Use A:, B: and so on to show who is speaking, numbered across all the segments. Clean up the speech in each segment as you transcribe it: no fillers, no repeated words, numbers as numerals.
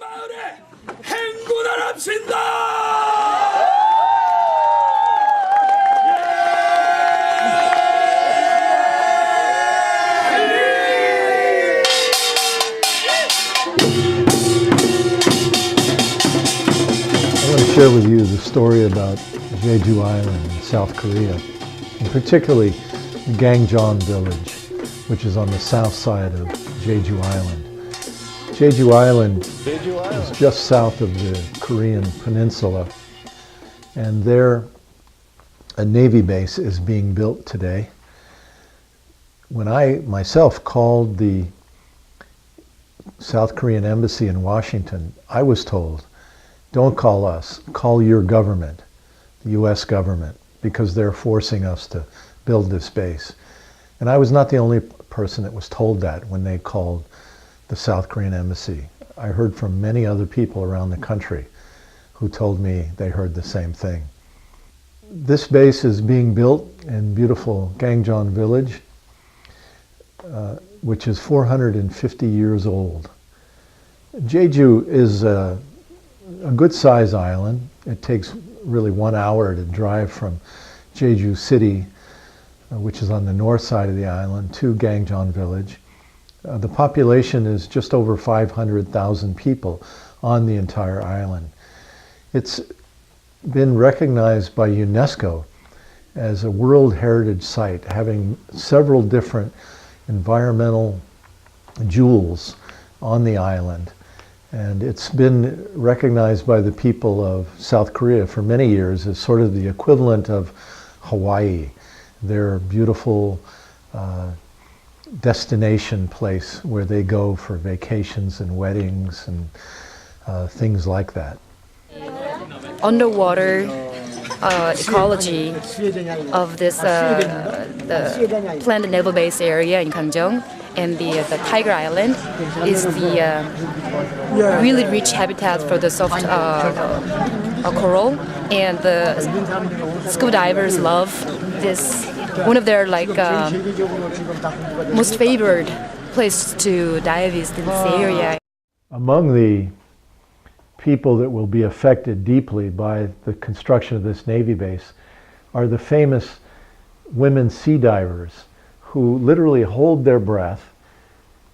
A: 마을에 행군을 합신다!
B: I want to share with you the story about Jeju Island in South Korea, and particularly Gangjong village, which is on the south side of Jeju Island. Jeju Island is just south of the Korean peninsula, and there a Navy base is being built today. When I myself called the South Korean embassy in Washington, I was told, don't call us, call your government, the US government, because they're forcing us to build this base. And I was not the only person that was told that when they called the South Korean embassy. I heard from many other people around the country who told me they heard the same thing. This base is being built in beautiful Gangjong village, which is 450 years old. Jeju is a good size island. It takes really 1 hour to drive from Jeju City, which is on the north side of the island, to Gangjong village. The population is just over 500,000 people on the entire island. It's been recognized by UNESCO as a World Heritage Site, having several different environmental jewels on the island. And it's been recognized by the people of South Korea for many years as sort of the equivalent of Hawaii, their beautiful destination place where they go for vacations and weddings and things like that.
C: Underwater ecology of this the planned naval base area in Gangjong and the Tiger Island is the really rich habitat for the soft coral, and the scuba divers love this. One of their most favored place to dive is this area.
B: Among the people that will be affected deeply by the construction of this Navy base are the famous women sea divers who literally hold their breath.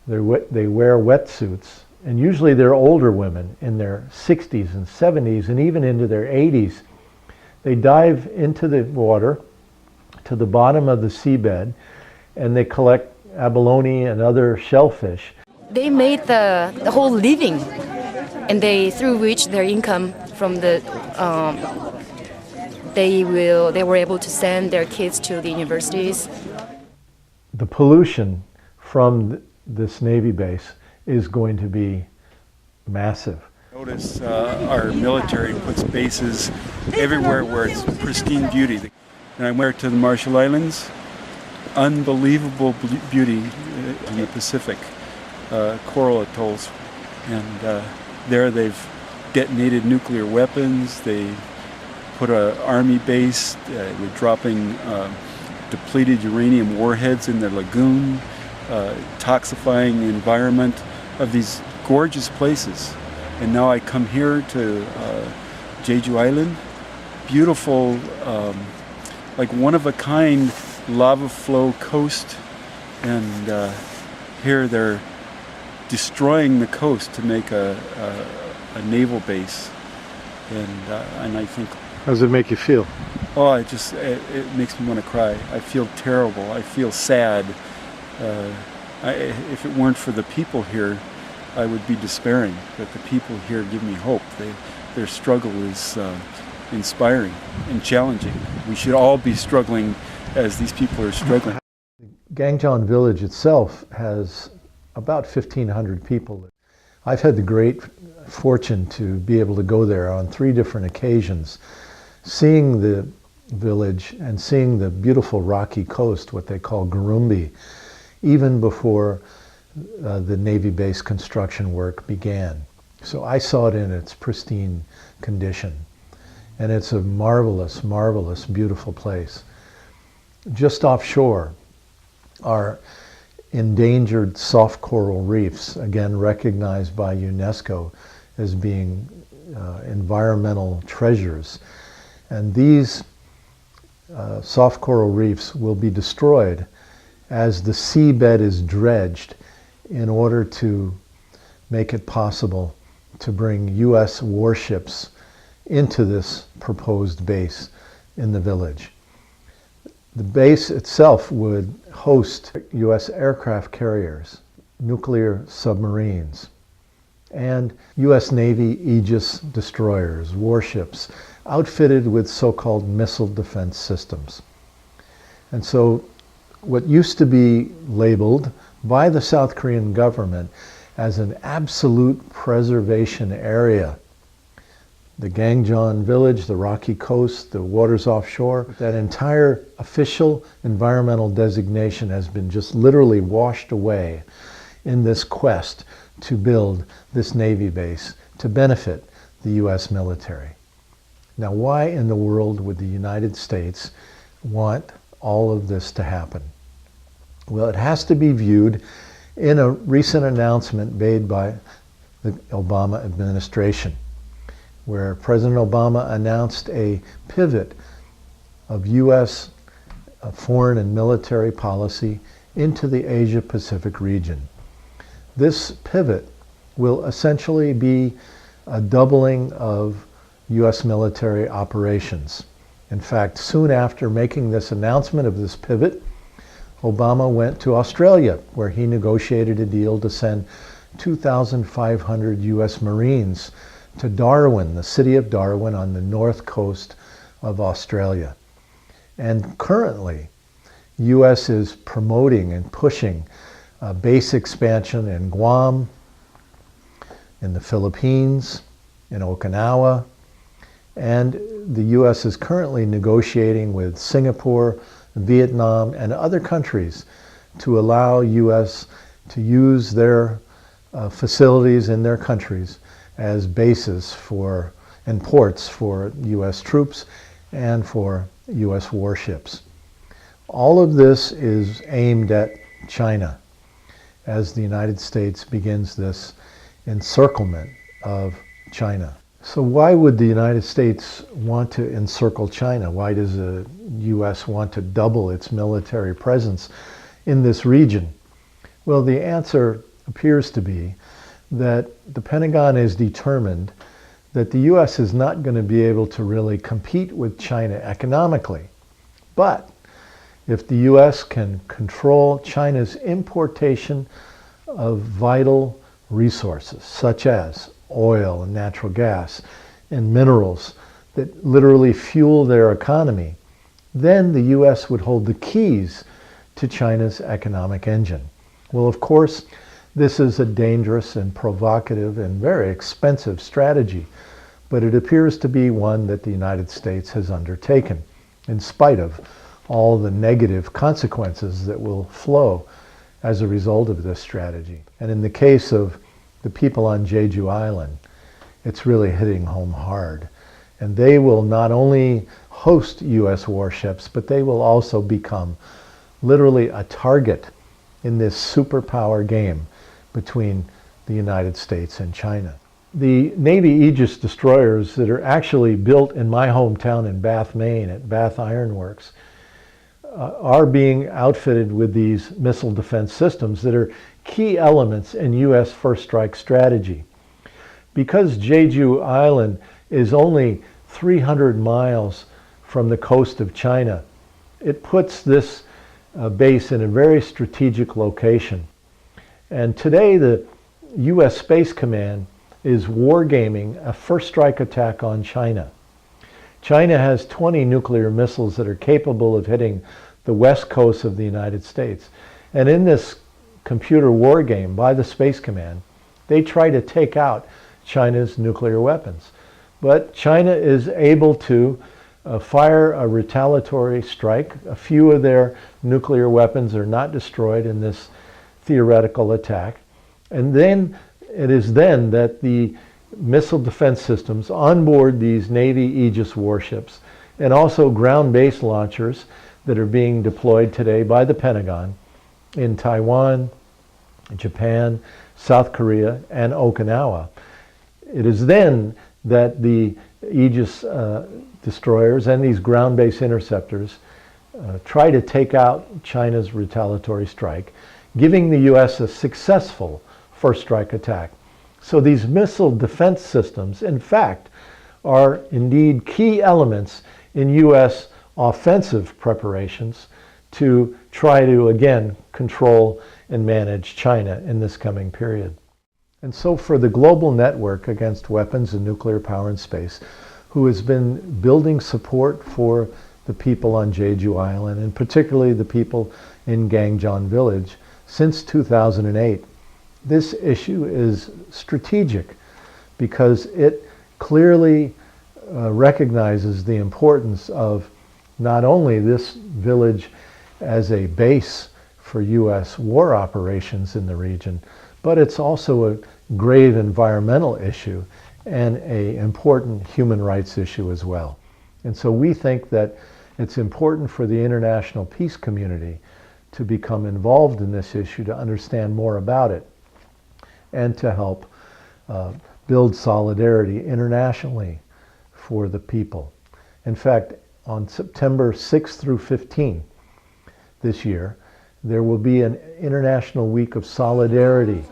B: They wear wetsuits, and usually they're older women in their 60s and 70s and even into their 80s. They dive into the water to the bottom of the seabed, and they collect abalone and other shellfish.
C: They made the whole living, and through which their income from the they were able to send their kids to the universities.
B: The pollution from this Navy base is going to be massive.
D: Notice our military puts bases everywhere where it's pristine beauty. And I went to the Marshall Islands, unbelievable beauty in the Pacific, coral atolls, and there they've detonated nuclear weapons. They put an army base. They're dropping depleted uranium warheads in the lagoon, toxifying the environment of these gorgeous places. And now I come here to Jeju Island, beautiful, like one-of-a-kind lava flow coast, and here they're destroying the coast to make a naval base, and I think.
B: How does it make you feel?
D: Oh, it makes me want to cry. I feel terrible. I feel sad. If it weren't for the people here, I would be despairing. But the people here give me hope. Their struggle is inspiring and challenging. We should all be struggling as these people are struggling.
B: Gangjong village itself has about 1,500 people. I've had the great fortune to be able to go there on 3 different occasions, seeing the village and seeing the beautiful rocky coast, what they call Gurumbi, even before the Navy base construction work began. So I saw it in its pristine condition. And it's a marvelous, marvelous, beautiful place. Just offshore are endangered soft coral reefs, again recognized by UNESCO as being environmental treasures. And these soft coral reefs will be destroyed as the seabed is dredged in order to make it possible to bring U.S. warships into this proposed base in the village. The base itself would host U.S. aircraft carriers, nuclear submarines, and U.S. Navy Aegis destroyers, warships, outfitted with so-called missile defense systems. And so what used to be labeled by the South Korean government as an absolute preservation area, the Gangjeon village, the rocky coast, the waters offshore, that entire official environmental designation has been just literally washed away in this quest to build this Navy base to benefit the U.S. military. Now, why in the world would the United States want all of this to happen? Well, it has to be viewed in a recent announcement made by the Obama administration, where President Obama announced a pivot of U.S. foreign and military policy into the Asia-Pacific region. This pivot will essentially be a doubling of U.S. military operations. In fact, soon after making this announcement of this pivot, Obama went to Australia, where he negotiated a deal to send 2,500 U.S. Marines to Darwin, the city of Darwin on the north coast of Australia. And currently, U.S. is promoting and pushing base expansion in Guam, in the Philippines, in Okinawa, and the U.S. is currently negotiating with Singapore, Vietnam, and other countries to allow U.S. to use their facilities in their countries as bases for and ports for U.S. troops and for U.S. warships. All of this is aimed at China as the United States begins this encirclement of China. So why would the United States want to encircle China? Why does the U.S. want to double its military presence in this region? Well, the answer appears to be that the Pentagon is determined that the U.S. is not going to be able to really compete with China economically. But if the U.S. can control China's importation of vital resources, such as oil and natural gas and minerals that literally fuel their economy, then the U.S. would hold the keys to China's economic engine. Well, of course, this is a dangerous and provocative and very expensive strategy, but it appears to be one that the United States has undertaken, in spite of all the negative consequences that will flow as a result of this strategy. And in the case of the people on Jeju Island, it's really hitting home hard. And they will not only host U.S. warships, but they will also become literally a target in this superpower game between the United States and China. The Navy Aegis destroyers that are actually built in my hometown in Bath, Maine, at Bath Iron Works, are being outfitted with these missile defense systems that are key elements in U.S. first strike strategy. Because Jeju Island is only 300 miles from the coast of China, it puts this base in a very strategic location. And today the U.S. Space Command is wargaming a first strike attack on China. China has 20 nuclear missiles that are capable of hitting the west coast of the United States. And in this computer war game by the Space Command, they try to take out China's nuclear weapons. But China is able to fire a retaliatory strike. A few of their nuclear weapons are not destroyed in this theoretical attack. And then it is then that the missile defense systems on board these Navy Aegis warships and also ground-based launchers that are being deployed today by the Pentagon in Taiwan, Japan, South Korea, and Okinawa. It is then that the Aegis destroyers and these ground-based interceptors try to take out China's retaliatory strike, giving the U.S. a successful first strike attack. So these missile defense systems, in fact, are indeed key elements in U.S. offensive preparations to try to, again, control and manage China in this coming period. And so for the global network against weapons and nuclear power in space, who has been building support for the people on Jeju Island, and particularly the people in Gangjeon Village, since 2008, this issue is strategic because it clearly recognizes the importance of not only this village as a base for U.S. war operations in the region, but it's also a grave environmental issue and an important human rights issue as well. And so we think that it's important for the international peace community to become involved in this issue, to understand more about it, and to help build solidarity internationally for the people. In fact, on September 6th through 15th this year, there will be an International Week of Solidarity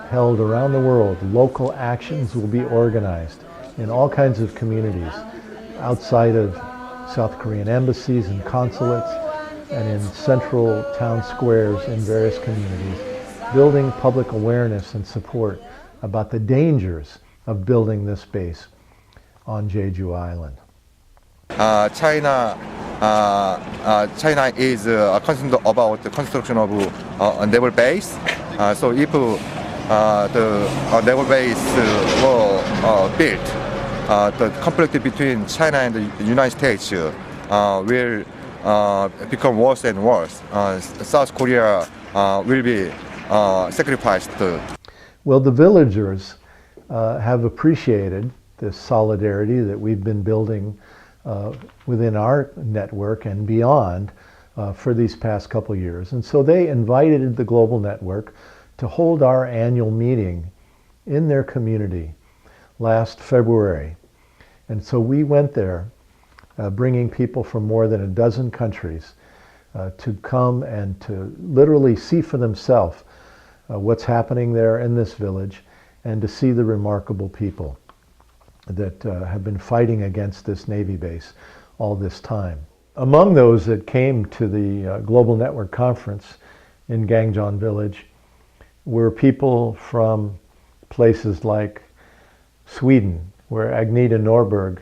B: held around the world. Local actions will be organized in all kinds of communities outside of South Korean embassies and consulates and in central town squares in various communities, building public awareness and support about the dangers of building this base on Jeju Island.
E: China is concerned about the construction of a naval base. So if the naval base were built, the conflict between China and the United States will become worse and worse. South Korea will be sacrificed.
B: Well, the villagers have appreciated this solidarity that we've been building within our network and beyond for these past couple years. And so they invited the global network to hold our annual meeting in their community last February. And so we went there, bringing people from more than a dozen countries to come and to literally see for themselves what's happening there in this village and to see the remarkable people that have been fighting against this Navy base all this time. Among those that came to the Global Network Conference in Gangjeon Village were people from places like Sweden, where Agneta Norberg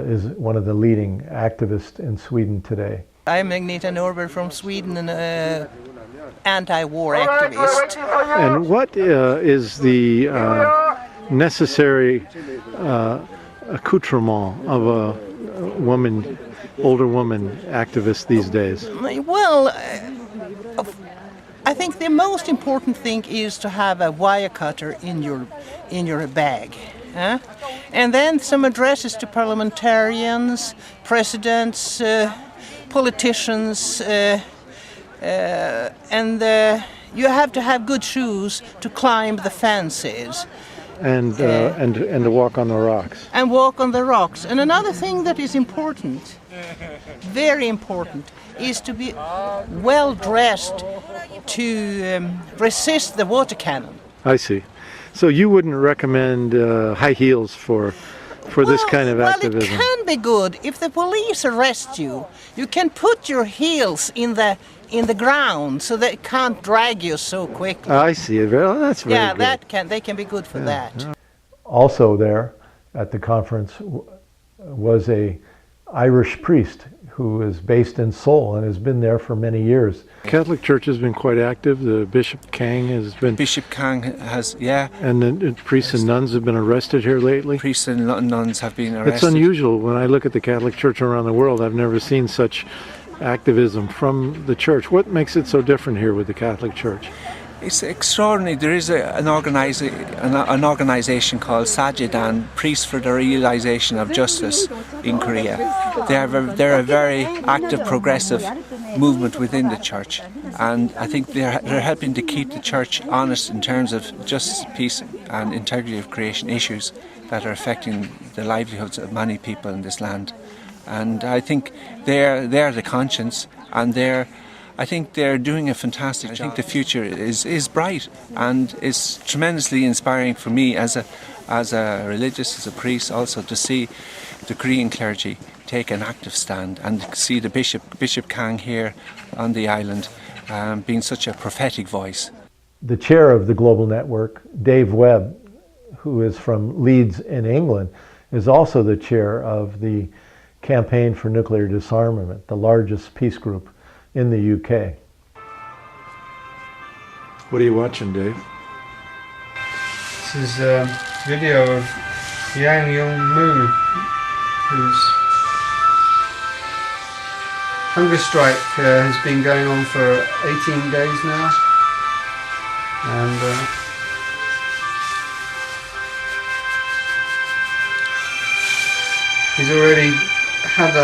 B: is one of the leading activists in Sweden today.
F: I'm Agneta Norberg from Sweden, an anti-war activist.
B: And what is the necessary accoutrement of a woman, older woman activist these days?
F: Well, I think the most important thing is to have a wire cutter in your bag. And then some addresses to parliamentarians, presidents, politicians, and you have to have good shoes to climb the fences.
B: And to walk on the rocks.
F: And walk on the rocks. And another thing that is important, very important, is to be well dressed to resist the water cannon.
B: I see. So you wouldn't recommend high heels for this kind of activism?
F: Well, it can be good. If the police arrest you, you can put your heels in the ground so they can't drag you so quickly.
B: I see. Well, that's very good.
F: Yeah, they can be good for that.
B: Yeah. Also there at the conference was a Irish priest who is based in Seoul and has been there for many years. Catholic Church has been quite active. The Bishop Kang has been...
G: Bishop Kang has, yeah.
B: And the priests and nuns have been arrested here lately.
G: Priests and nuns have been arrested.
B: It's unusual. When I look at the Catholic Church around the world, I've never seen such activism from the Church. What makes it so different here with the Catholic Church?
G: It's extraordinary. There is an organisation called Sajidan, Priests for the Realisation of Justice in Korea. They're a very active, progressive movement within the church, and I think they're helping to keep the church honest in terms of justice, peace and integrity of creation issues that are affecting the livelihoods of many people in this land. And I think they're the conscience, and I think they're doing a fantastic job. I think the future is bright, and it's tremendously inspiring for me as a religious, as a priest, also to see the Korean clergy take an active stand, and see the Bishop Kang here on the island being such a prophetic voice.
B: The chair of the Global Network, Dave Webb, who is from Leeds in England, is also the chair of the Campaign for Nuclear Disarmament, the largest peace group in the UK.
H: What are you watching, Dave?
I: This is a video of Yang Yong-moo, whose hunger strike has been going on for 18 days now, and he's already had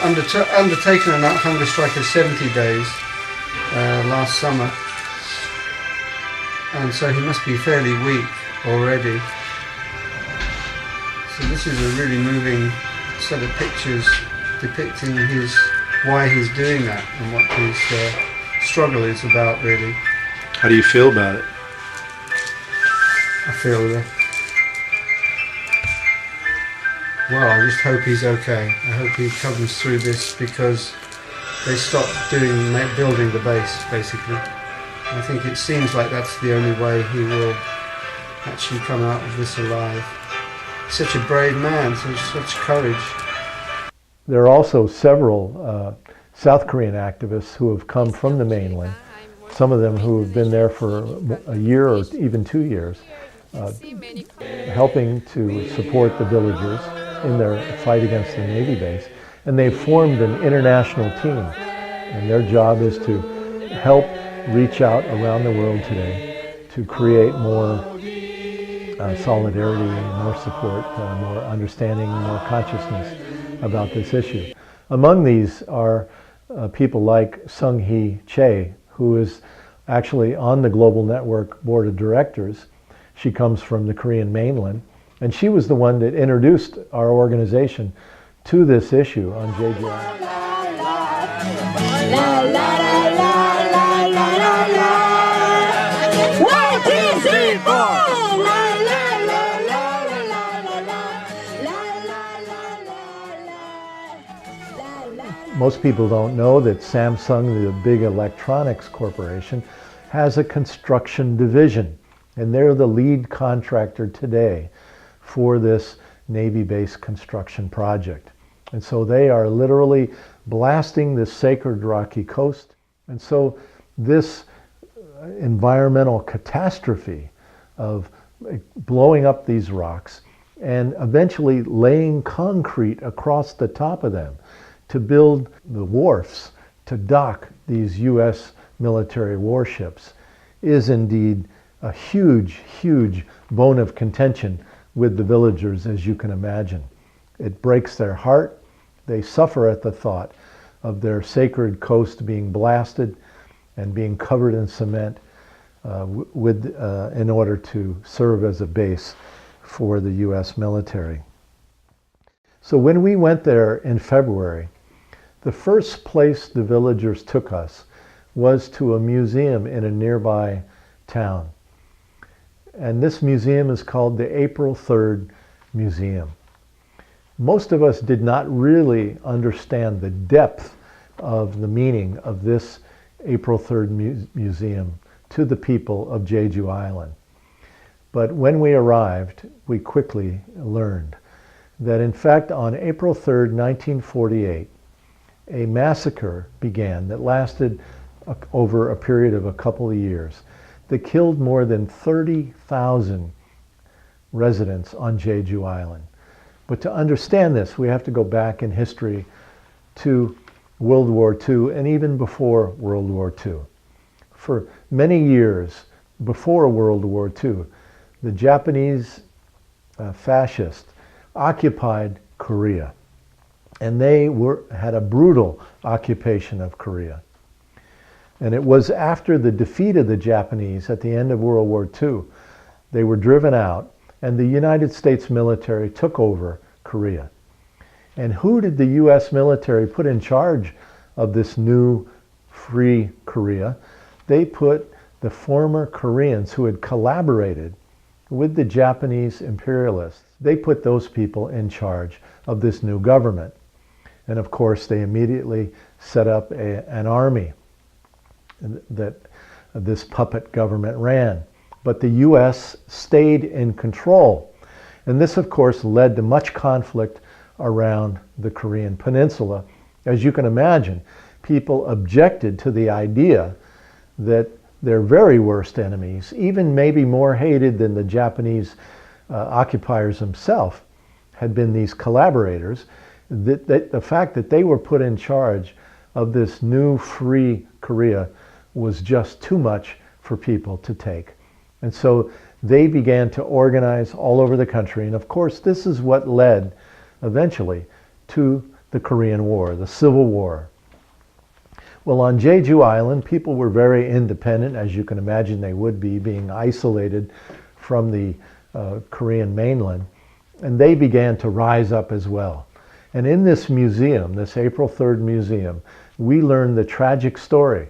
I: undertaken a hunger strike of 70 days last summer, and so he must be fairly weak already. So this is a really moving set of pictures depicting why he's doing that and what his struggle is about, really.
H: How do you feel about it?
I: I feel well, I just hope he's okay. I hope he comes through this, because they stopped building the base, basically. I think it seems like that's the only way he will actually come out of this alive. Such a brave man, such courage.
B: There are also several South Korean activists who have come from the mainland, some of them who have been there for a year or even 2 years, helping to support the villagers in their fight against the Navy base. And they've formed an international team, and their job is to help reach out around the world today to create more solidarity, more support, more understanding, more consciousness about this issue. Among these are people like Sung-hee Che, who is actually on the Global Network Board of Directors. She comes from the Korean mainland, and she was the one that introduced our organization to this issue on Jeju Island. Most people don't know that Samsung, the big electronics corporation, has a construction division, and they're the lead contractor today for this Navy-based construction project. And so they are literally blasting the sacred rocky coast. And so this environmental catastrophe of blowing up these rocks and eventually laying concrete across the top of them to build the wharfs to dock these U.S. military warships is indeed a huge, huge bone of contention with the villagers, as you can imagine. It breaks their heart. They suffer at the thought of their sacred coast being blasted and being covered in cement in order to serve as a base for the U.S. military. So when we went there in February, the first place the villagers took us was to a museum in a nearby town. And this museum is called the April 3rd Museum. Most of us did not really understand the depth of the meaning of this April 3rd Museum to the people of Jeju Island. But when we arrived, we quickly learned that in fact on April 3rd, 1948, a massacre began that lasted over a period of a couple of years that killed more than 30,000 residents on Jeju Island. But to understand this, we have to go back in history to World War II and even before World War II. for many years before World War II, the Japanese fascists occupied Korea. And they had a brutal occupation of Korea. And it was after the defeat of the Japanese at the end of World War II, they were driven out, and the United States military took over Korea. And who did the U.S. military put in charge of this new free Korea? They put the former Koreans who had collaborated with the Japanese imperialists. They put those people in charge of this new government. And of course, they immediately set up an army that this puppet government ran. But the U.S. stayed in control. And this, of course, led to much conflict around the Korean Peninsula. As you can imagine, people objected to the idea that their very worst enemies, even maybe more hated than the Japanese occupiers themselves, had been these collaborators. The fact that they were put in charge of this new free Korea was just too much for people to take. And so they began to organize all over the country. And of course, this is what led eventually to the Korean War, the Civil War. Well, on Jeju Island, people were very independent, as you can imagine they would be, being isolated from the Korean mainland. And they began to rise up as well. And in this museum, this April 3rd museum, we learn the tragic story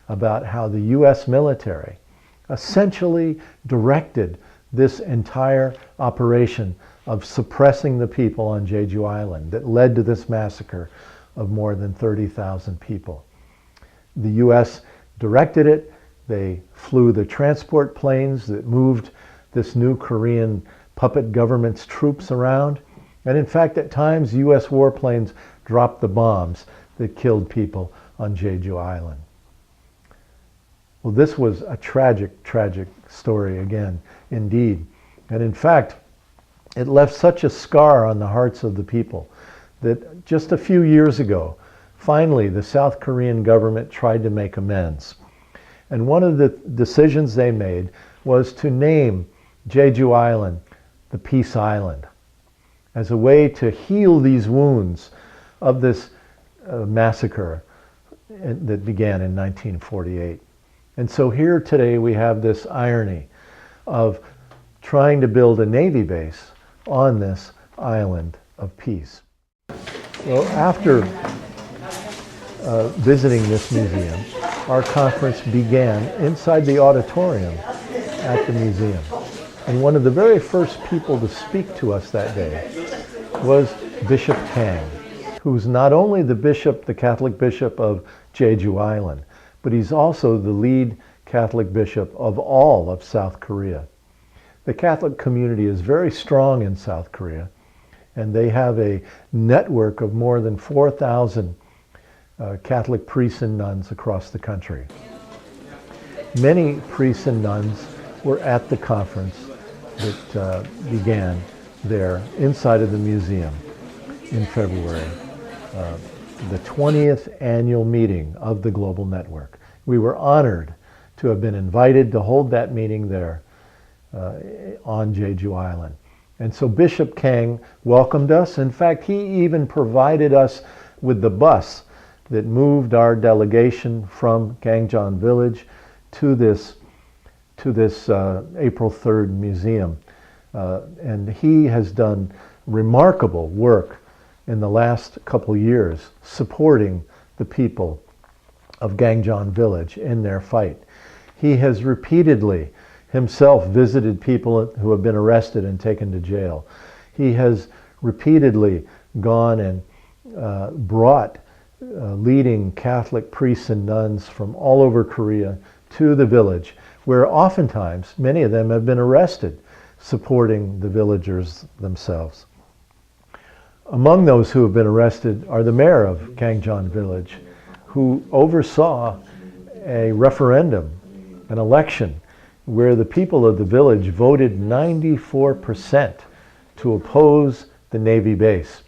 B: about how the U.S. military essentially directed this entire operation of suppressing the people on Jeju Island that led to this massacre of more than 30,000 people. The U.S. directed it. They flew the transport planes that moved this new Korean puppet government's troops around. And in fact, at times, U.S. warplanes dropped the bombs that killed people on Jeju Island. Well, this was a tragic, tragic story again, indeed. And in fact, it left such a scar on the hearts of the people that just a few years ago, finally, the South Korean government tried to make amends. And one of the decisions they made was to name Jeju Island the Peace Island, as a way to heal these wounds of this massacre that began in 1948. And so here today we have this irony of trying to build a Navy base on this island of peace. Well, after visiting this museum, our conference began inside the auditorium at the museum. And one of the very first people to speak to us that day was Bishop Kang, who's not only the bishop, the Catholic bishop of Jeju Island, but he's also the lead Catholic bishop of all of South Korea. The Catholic community is very strong in South Korea, and they have a network of more than 4,000 Catholic priests and nuns across the country. Many priests and nuns were at the conference that began there inside of the museum in February, the 20th annual meeting of the Global Network. We were honored to have been invited to hold that meeting there on Jeju Island. And so Bishop Kang welcomed us. In fact, he even provided us with the bus that moved our delegation from Gangjeon Village to this April 3rd museum. And he has done remarkable work in the last couple years supporting the people of Gangjeon Village in their fight. He has repeatedly himself visited people who have been arrested and taken to jail. He has repeatedly gone and brought leading Catholic priests and nuns from all over Korea to the village, where oftentimes many of them have been arrested supporting the villagers themselves. Among those who have been arrested are the mayor of Gangjeon Village, who oversaw a referendum, an election, where the people of the village voted 94% to oppose the Navy base.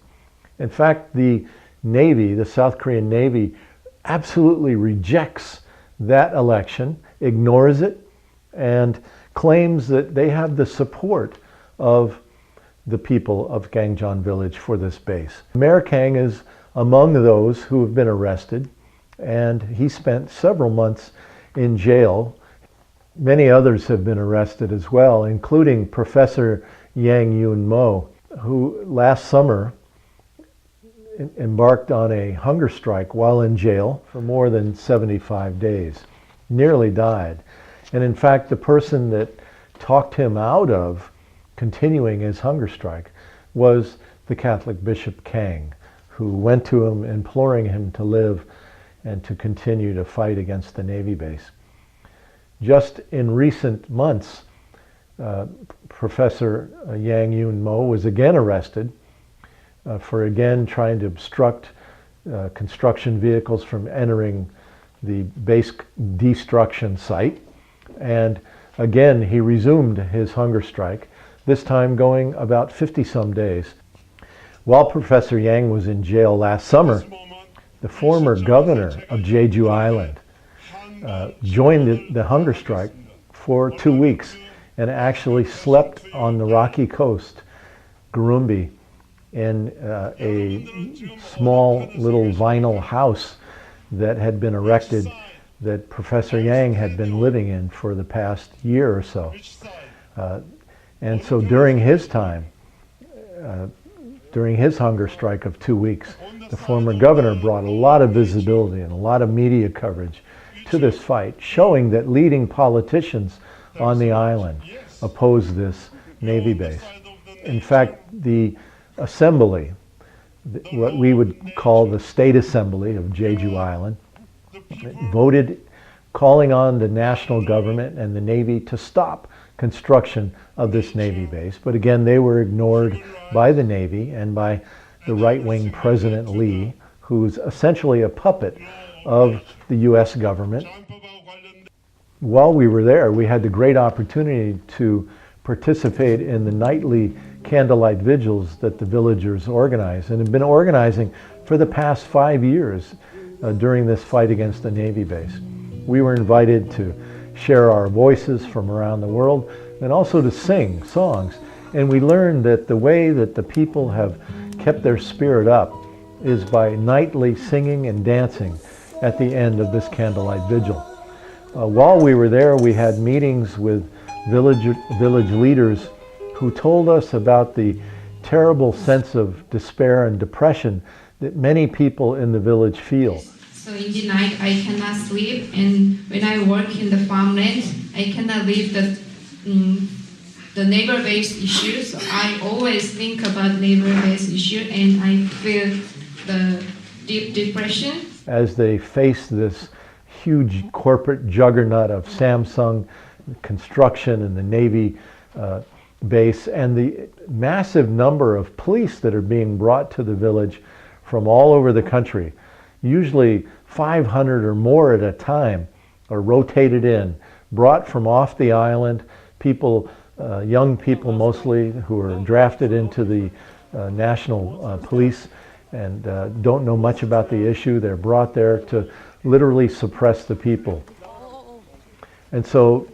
B: In fact, the Navy, the South Korean Navy, absolutely rejects that election ignores it and claims that they have the support of the people of Gangjeon village for this base. Mayor Kang is among those who have been arrested, and he spent several months in jail. Many others have been arrested as well, including Professor Yang Yoon Mo, who last summer embarked on a hunger strike while in jail for more than 75 days, nearly died. And in fact, the person that talked him out of continuing his hunger strike was the Catholic Bishop Kang, who went to him imploring him to live and to continue to fight against the Navy base. Just in recent months, Professor Yang Yoon Mo was again arrested for again trying to obstruct construction vehicles from entering the base destruction site. And again, he resumed his hunger strike, this time going about 50-some days. While Professor Yang was in jail last summer, the former governor of Jeju Island joined the hunger strike for 2 weeks and actually slept on the rocky coast, Gurumbi, in a small little vinyl house that had been erected that Professor Yang had been living in for the past year or so. And so during his time, during his hunger strike of 2 weeks, the former governor brought a lot of visibility and a lot of media coverage to this fight, showing that leading politicians on the island oppose this Navy base. In fact, the assembly, what we would call the State Assembly of Jeju Island, voted calling on the national government and the Navy to stop construction of this Navy base. But again, they were ignored by the Navy and by the right-wing President Lee, who's essentially a puppet of the U.S. government. While we were there, we had the great opportunity to participate in the nightly candlelight vigils that the villagers organize and have been organizing for the past 5 years during this fight against the Navy base. We were invited to share our voices from around the world and also to sing songs. And we learned that the way that the people have kept their spirit up is by nightly singing and dancing at the end of this candlelight vigil. While we were there, we had meetings with village leaders who told us about the terrible sense of despair and depression that many people in the village feel.
J: So in the night I cannot sleep, and when I work in the farmland, I cannot leave the naval-based issue. So I always think about naval-based issue, and I feel the deep depression.
B: As they face this huge corporate juggernaut of Samsung construction and the Navy base and the massive number of police that are being brought to the village from all over the country, usually 500 or more at a time, are rotated in, brought from off the island, people, young people mostly, who are drafted into the national police and don't know much about the issue. They're brought there to literally suppress the people. And so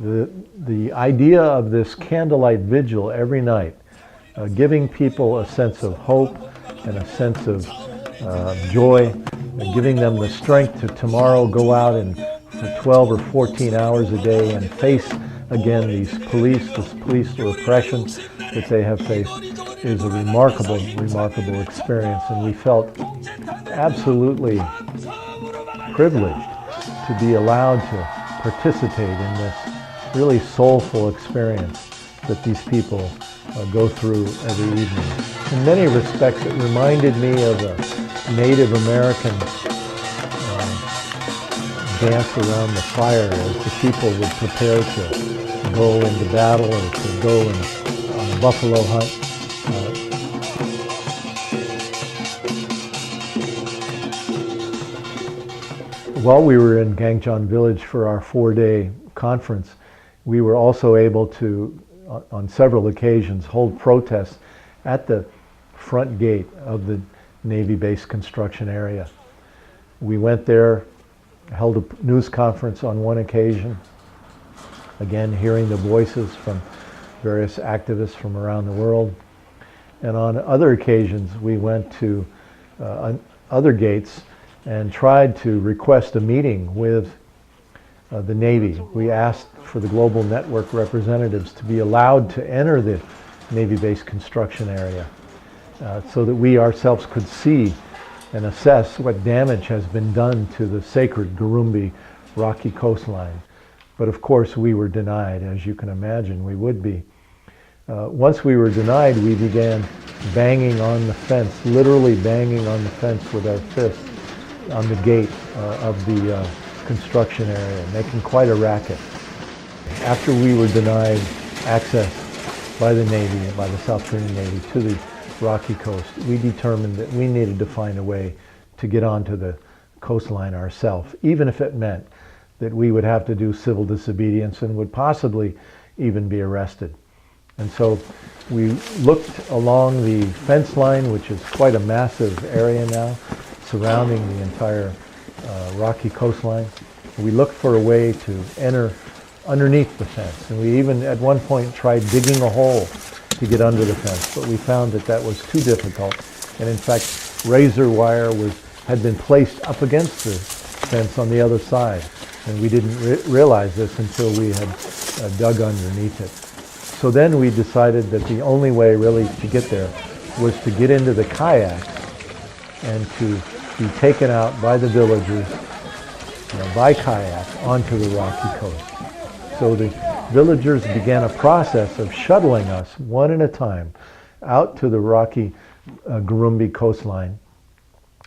B: the idea of this candlelight vigil every night, giving people a sense of hope and a sense of joy, and giving them the strength to tomorrow go out and for 12 or 14 hours a day and face again this police repression that they have faced, is a remarkable experience. And we felt absolutely privileged to be allowed to participate in this really soulful experience that these people go through every evening. In many respects, it reminded me of a Native American dance around the fire as the people would prepare to go into battle or to go on a buffalo hunt. While we were in Gangjeon village for our 4-day conference, we were also able to, on several occasions, hold protests at the front gate of the Navy base construction area. We went there, held a news conference on one occasion, again hearing the voices from various activists from around the world. And on other occasions we went to other gates and tried to request a meeting with the Navy. We asked for the global network representatives to be allowed to enter the Navy-based construction area so that we ourselves could see and assess what damage has been done to the sacred Gurumbi rocky coastline. But of course we were denied, as you can imagine we would be. Once we were denied, we began banging on the fence, literally banging on the fence with our fists on the gate of the construction area, making quite a racket. After we were denied access by the Navy, by the South Korean Navy, to the rocky coast, we determined that we needed to find a way to get onto the coastline ourselves, even if it meant that we would have to do civil disobedience and would possibly even be arrested. And so we looked along the fence line, which is quite a massive area now, surrounding the entire rocky coastline. We looked for a way to enter underneath the fence, and we even at one point tried digging a hole to get under the fence, but we found that that was too difficult, and in fact razor wire had been placed up against the fence on the other side, and we didn't realize this until we had dug underneath it. So then we decided that the only way really to get there was to get into the kayaks and to be taken out by the villagers by kayak onto the rocky coast. So the villagers began a process of shuttling us one at a time out to the rocky Gurumbi coastline.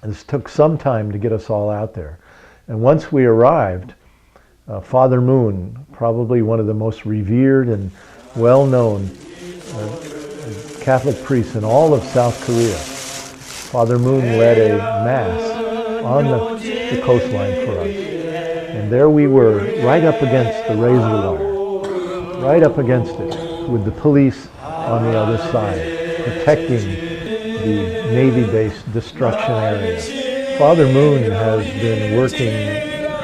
B: This took some time to get us all out there. And once we arrived, Father Moon, probably one of the most revered and well-known Catholic priests in all of South Korea, Father Moon led a mass on the coastline for us. And there we were, right up against the razor wire, right up against it, with the police on the other side, protecting the Navy-based destruction area. Father Moon has been working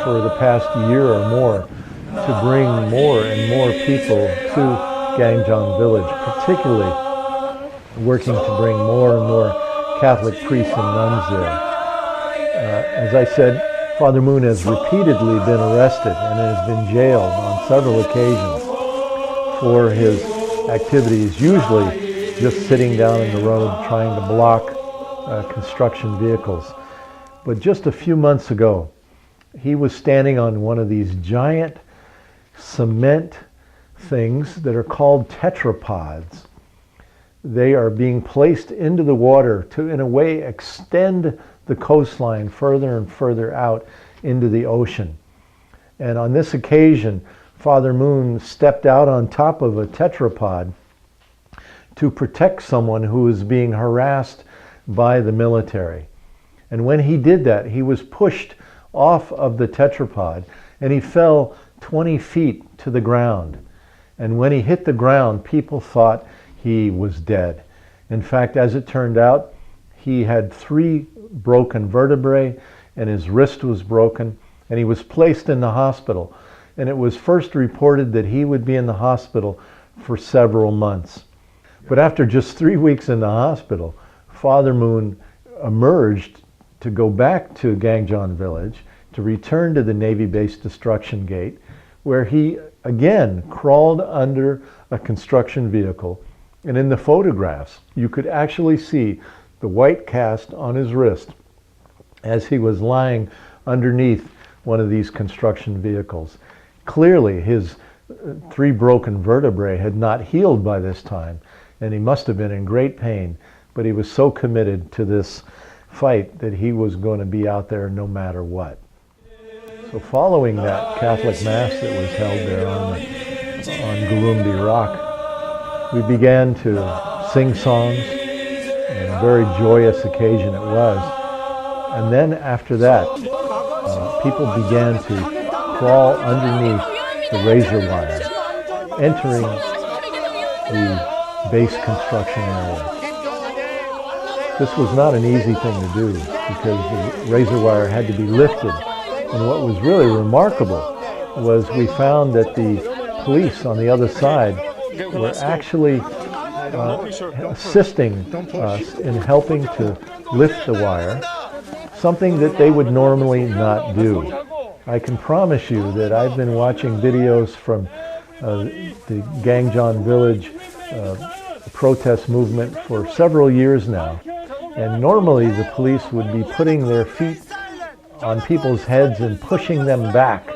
B: for the past year or more to bring more and more people to Gangjang village, particularly working to bring more and more Catholic priests and nuns there. As I said, Father Moon has repeatedly been arrested and has been jailed on several occasions for his activities, usually just sitting down in the road trying to block construction vehicles. But just a few months ago, he was standing on one of these giant cement things that are called tetrapods. They are being placed into the water to, in a way, extend the coastline further and further out into the ocean. And on this occasion, Father Moon stepped out on top of a tetrapod to protect someone who was being harassed by the military. And when he did that, he was pushed off of the tetrapod and he fell 20 feet to the ground. And when he hit the ground, people thought he was dead. In fact, as it turned out, he had 3 broken vertebrae and his wrist was broken, and he was placed in the hospital. And it was first reported that he would be in the hospital for several months. But after just 3 weeks in the hospital, Father Moon emerged to go back to Gangjang village, to return to the Navy-based destruction gate, where he again crawled under a construction vehicle. And in the photographs, you could actually see the white cast on his wrist as he was lying underneath one of these construction vehicles. Clearly, his 3 broken vertebrae had not healed by this time, and he must have been in great pain, but he was so committed to this fight that he was going to be out there no matter what. So following that Catholic Mass that was held there on Gurumbi Rock, we began to sing songs, and a very joyous occasion it was. And then after that, people began to crawl underneath the razor wire, entering the base construction area. This was not an easy thing to do because the razor wire had to be lifted And what was really remarkable was we found that the police on the other side were actually assisting us in helping to lift the wire, something that they would normally not do. I can promise you that I've been watching videos from the Gangjeon village protest movement for several years now, and normally the police would be putting their feet on people's heads and pushing them back,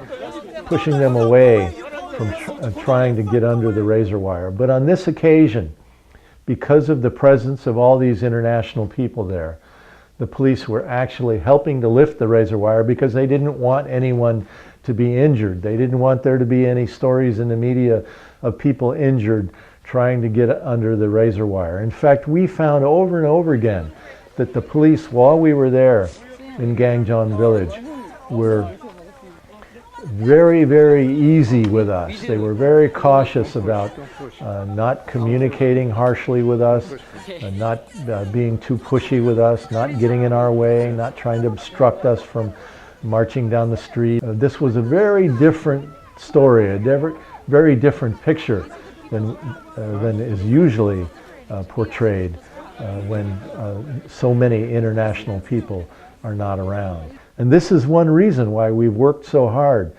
B: pushing them away from trying to get under the razor wire. But on this occasion, because of the presence of all these international people there, the police were actually helping to lift the razor wire because they didn't want anyone to be injured. They didn't want there to be any stories in the media of people injured trying to get under the razor wire. In fact, we found over and over again that the police, while we were there in Gangjeon village, were very, very easy with us. They were very cautious about not communicating harshly with us, not being too pushy with us, not getting in our way, not trying to obstruct us from marching down the street. This was a very different story, a very different picture than is usually portrayed when so many international people are not around. And this is one reason why we've worked so hard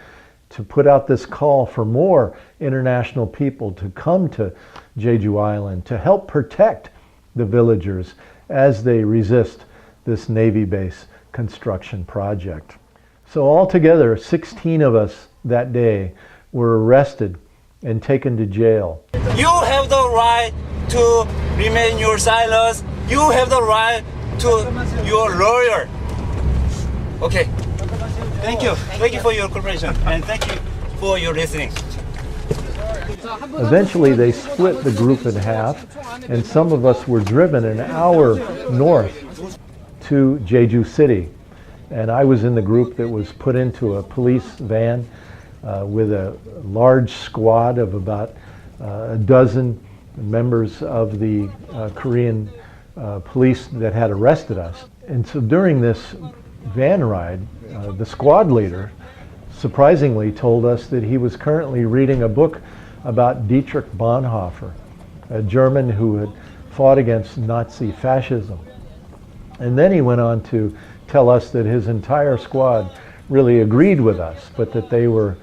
B: to put out this call for more international people to come to Jeju Island to help protect the villagers as they resist this Navy base construction project. So altogether, 16 of us that day were arrested and taken to jail.
K: You have the right to remain in your silence. You have the right to your lawyer. Okay. Thank you. Thank you for your cooperation and thank you for your listening.
B: Eventually they split the group in half, and some of us were driven an hour north to Jeju City. And I was in the group that was put into a police van with a large squad of about a dozen members of the Korean police that had arrested us. And so during this van ride, the squad leader surprisingly told us that he was currently reading a book about Dietrich Bonhoeffer, a German who had fought against Nazi fascism. And then he went on to tell us that his entire squad really agreed with us, but that they were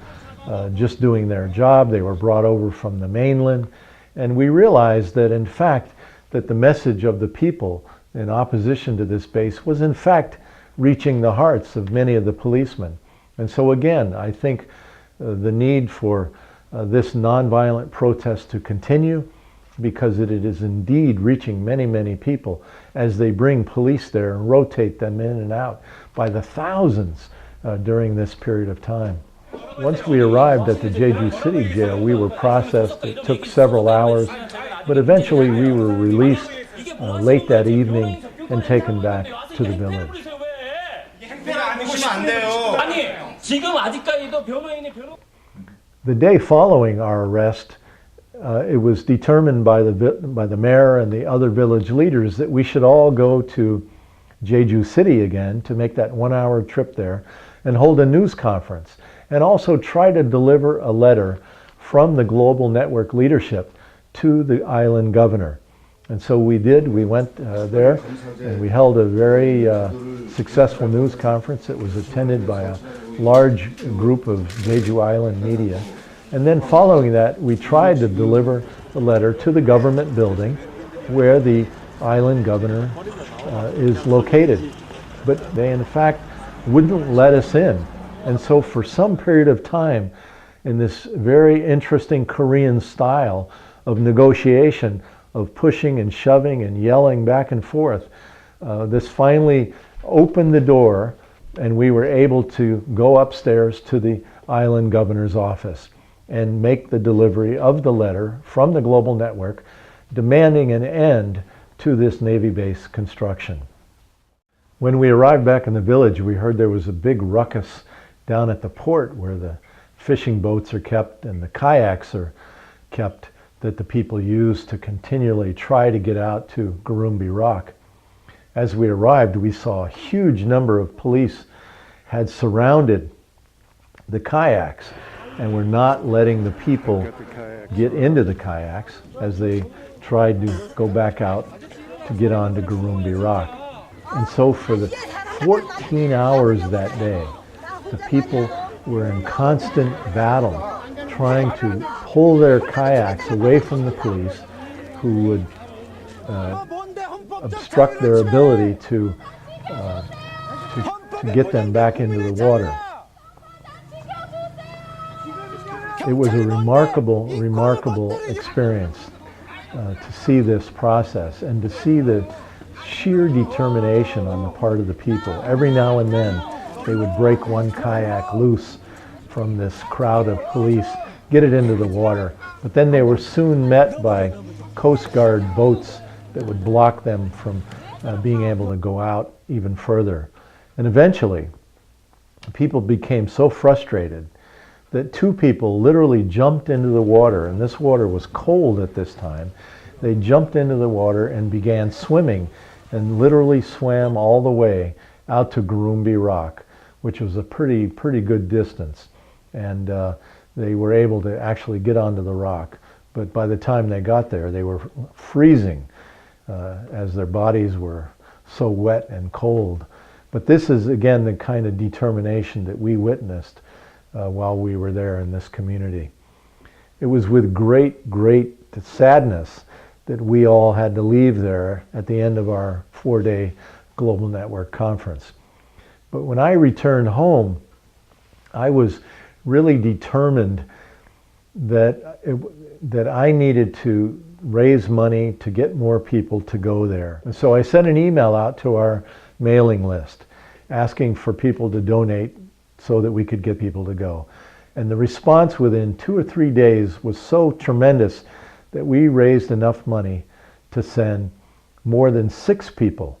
B: just doing their job. They were brought over from the mainland. And we realized that in fact that the message of the people in opposition to this base was in fact reaching the hearts of many of the policemen. And so again, I think the need for this nonviolent protest to continue, because it is indeed reaching many, many people as they bring police there and rotate them in and out by the thousands during this period of time. Once we arrived at the Jeju City jail, we were processed. It took several hours, but eventually we were released late that evening and taken back to the village. The day following our arrest, it was determined by the mayor and the other village leaders that we should all go to Jeju City again to make that 1-hour trip there and hold a news conference and also try to deliver a letter from the global network leadership to the island governor. And so we did. We went there and we held a very successful news conference. It was attended by a large group of Jeju Island media. And then following that, we tried to deliver the letter to the government building where the island governor is located. But they in fact wouldn't let us in. And so for some period of time, in this very interesting Korean style of negotiation, of pushing and shoving and yelling back and forth, this finally opened the door and we were able to go upstairs to the island governor's office and make the delivery of the letter from the global network demanding an end to this Navy base construction. When we arrived back in the village, we heard there was a big ruckus down at the port where the fishing boats are kept and the kayaks are kept that the people use to continually try to get out to Gurumbi Rock. As we arrived, we saw a huge number of police had surrounded the kayaks and were not letting the people get into the kayaks as they tried to go back out to get onto Gurumbi Rock. And so for the 14 hours that day, the people were in constant battle trying to pull their kayaks away from the police, who would obstruct their ability to get them back into the water. It was a remarkable experience to see this process and to see the sheer determination on the part of the people. Every now and then they would break one kayak loose from this crowd of police, get it into the water, but then they were soon met by Coast Guard boats that would block them from being able to go out even further. And eventually, people became so frustrated that two people literally jumped into the water, and this water was cold at this time. They jumped into the water and began swimming and literally swam all the way out to Gurumbi Rock, which was a pretty good distance. And they were able to actually get onto the rock. But by the time they got there, they were freezing as their bodies were so wet and cold. But this is, again, the kind of determination that we witnessed while we were there in this community. It was with great sadness that we all had to leave there at the end of our 4-day Global Network conference. But when I returned home, I was really determined that I needed to raise money to get more people to go there. And so I sent an email out to our mailing list asking for people to donate so that we could get people to go. And the response within 2 or 3 days was so tremendous that we raised enough money to send more than 6 people.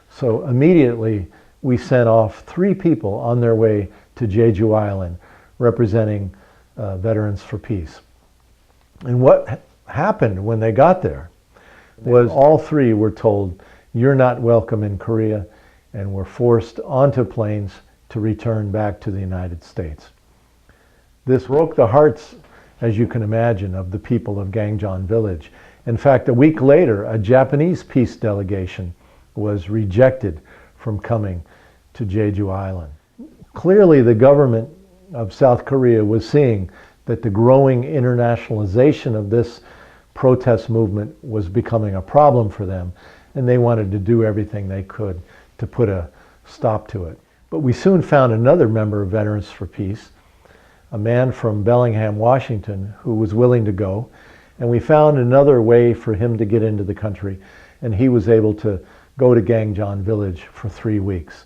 B: So immediately we sent off 3 people on their way to Jeju Island, representing Veterans for Peace. And what happened when they got there was all 3 were told, "You're not welcome in Korea," and were forced onto planes to return back to the United States. This broke the hearts, as you can imagine, of the people of Gangjeon Village. In fact, a week later, a Japanese peace delegation was rejected from coming to Jeju Island. Clearly, the government of South Korea was seeing that the growing internationalization of this protest movement was becoming a problem for them, and they wanted to do everything they could to put a stop to it. But we soon found another member of Veterans for Peace, a man from Bellingham, Washington, who was willing to go, and we found another way for him to get into the country, and he was able to go to Gangjeon Village for 3 weeks.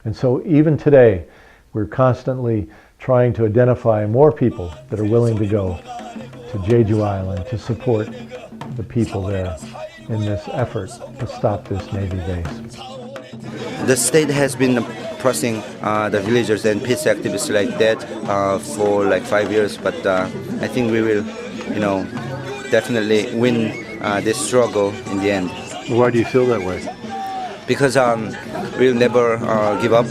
B: And so even today, we're constantly trying to identify more people that are willing to go to Jeju Island to support the people there in this effort to stop this Navy base.
L: The state has been pressing the villagers and peace activists like that for like 5 years, but I think we will, definitely win this struggle in the end.
H: Why do you feel that way?
L: Because we'll never give up.